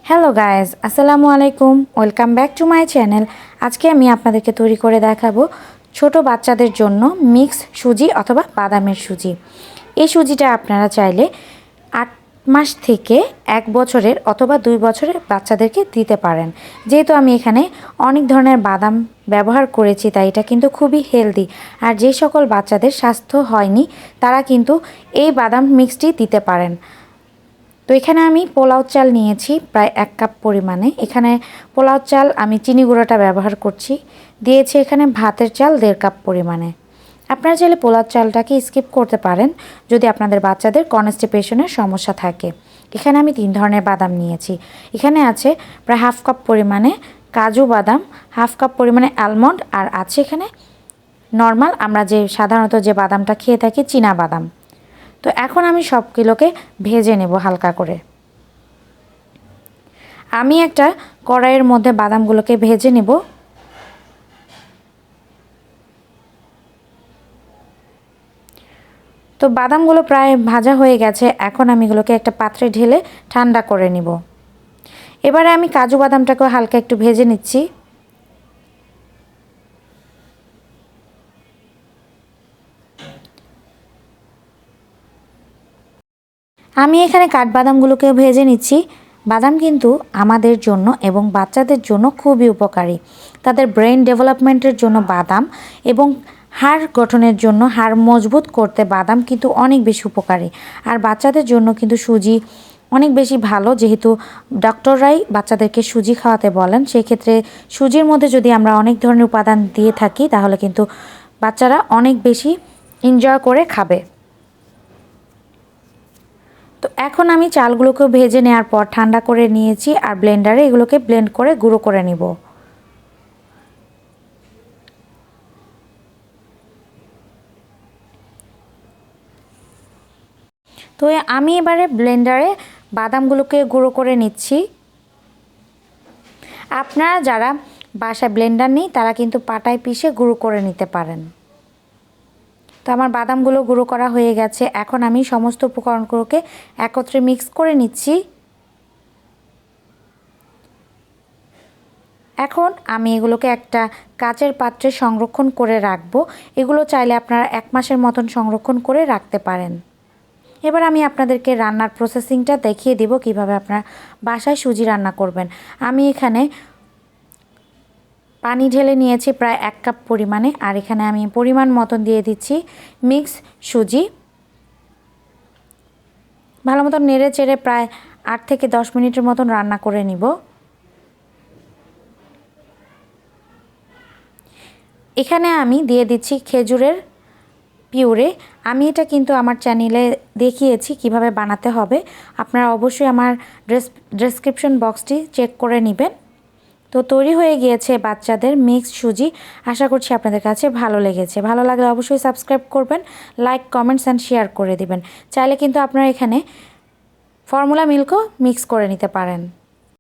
Hello guys, আসসালামু আলাইকুম। Welcome back to my channel. আজকে আমি আপনাদেরকে তৈরি করে দেখাবো ছোট বাচ্চাদের জন্য মিক্স সুজি অথবা বাদামের সুজি। এই সুজিটা আপনারা চাইলে 8 মাস থেকে 1 বছরের অথবা 2 বছরের বাচ্চাদেরকে দিতে পারেন। যেহেতু আমি এখানে অনেক ধরনের বাদাম ব্যবহার করেছি, তাই এটা কিন্তু খুবই হেলদি। আর যে সকল বাচ্চাদের স্বাস্থ্য হয়নি তারা কিন্তু এই বাদাম মিক্সটি দিতে পারেন। তো এখানে আমি পোলাও চাল নিয়েছি প্রায় 1 কাপ পরিমাণে। এখানে পোলাও চাল আমি চিনি গুঁড়োটা ব্যবহার করছি। দিয়েছি এখানে ভাতের চাল 1.5 কাপ পরিমাণে। আপনারা চাইলে পোলাও চালটাকে স্কিপ করতে পারেন যদি আপনাদের বাচ্চাদের কনস্টিপেশনের সমস্যা থাকে। এখানে আমি 3 ধরনের বাদাম নিয়েছি। এখানে আছে প্রায় 1/2 কাপ পরিমাণে কাজু বাদাম, 1/2 কাপ পরিমাণে আলমন্ড, আর আছে এখানে নর্মাল আমরা যে সাধারণত যে বাদামটা খেয়ে থাকি চীনা বাদাম। তো এখন আমি সবগুলোকে ভেজে নেব হালকা করে। আমি একটা কড়াইয়ের মধ্যে বাদামগুলোকে ভেজে নেব। তো বাদামগুলো প্রায় ভাজা হয়ে গেছে। এখন আমি এগুলোকে একটা পাত্রে ঢেলে ঠান্ডা করে নিব। এবারে আমি কাজু বাদামটাকেও হালকা একটু ভেজে নিচ্ছি। আমি এখানে কাঠবাদামগুলোকে ভেজে নিচ্ছি। বাদাম কিন্তু আমাদের জন্য এবং বাচ্চাদের জন্য খুবই উপকারী। তাদের ব্রেন ডেভেলপমেন্টের জন্য বাদাম এবং হাড় গঠনের জন্য, হাড় মজবুত করতে বাদাম কিন্তু অনেক বেশি উপকারী। আর বাচ্চাদের জন্য কিন্তু সুজি অনেক বেশি ভালো, যেহেতু ডক্টররাই বাচ্চাদেরকে সুজি খাওয়াতে বলেন। সেক্ষেত্রে সুজির মধ্যে যদি আমরা অনেক ধরনের উপাদান দিয়ে থাকি তাহলে কিন্তু বাচ্চারা অনেক বেশি এনজয় করে খাবে। তো এখন আমি চালগুলোকে ভেজে নেওয়ার পর ঠান্ডা করে নিয়েছি, আর ব্লেন্ডারে এগুলোকে ব্লেন্ড করে গুঁড়ো করে নিব। তো আমি এবারে ব্লেন্ডারে বাদামগুলোকে গুঁড়ো করে নিচ্ছি। আপনারা যারা বাসায় ব্লেন্ডার নেই তারা কিন্তু পাটায় পিষে গুঁড়ো করে নিতে পারেন। তো আমার বাদামগুলো গুঁড়ো করা হয়ে গেছে। এখন আমি সমস্ত উপকরণগুলোকে একত্রে মিক্স করে নিচ্ছি। এখন আমি এগুলোকে একটা কাচের পাত্রে সংরক্ষণ করে রাখবো। এগুলো চাইলে আপনারা 1 মাসের মতন সংরক্ষণ করে রাখতে পারেন। এবার আমি আপনাদেরকে রান্নার প্রসেসিংটা দেখিয়ে দিব কিভাবে আপনারা বাসায় সুজি রান্না করবেন। আমি এখানে পানি ঢেলে নিয়েছি প্রায় 1 কাপ পরিমাণে, আর এখানে আমি পরিমাণ মতন দিয়ে দিচ্ছি মিক্স সুজি। ভালো মতন নেড়ে চেড়ে প্রায় 8 থেকে 10 মিনিটের মতন রান্না করে নিব। এখানে আমি দিয়ে দিচ্ছি খেজুরের পিউরে। আমি এটা কিন্তু আমার চ্যানেলে দেখিয়েছি কিভাবে বানাতে হবে। আপনারা অবশ্যই আমার ডেসক্রিপশন বক্সটি চেক করে নেবেন। তো তৈরি হয়ে গিয়েছে বাচ্চাদের মিক্সড সুজি। আশা করছি আপনাদের কাছে ভালো লেগেছে। ভালো লাগলে অবশ্যই সাবস্ক্রাইব করবেন, লাইক, কমেন্টস অ্যান্ড শেয়ার করে দিবেন। চাইলে কিন্তু আপনারা এখানে ফর্মুলা মিল্কও মিক্স করে নিতে পারেন।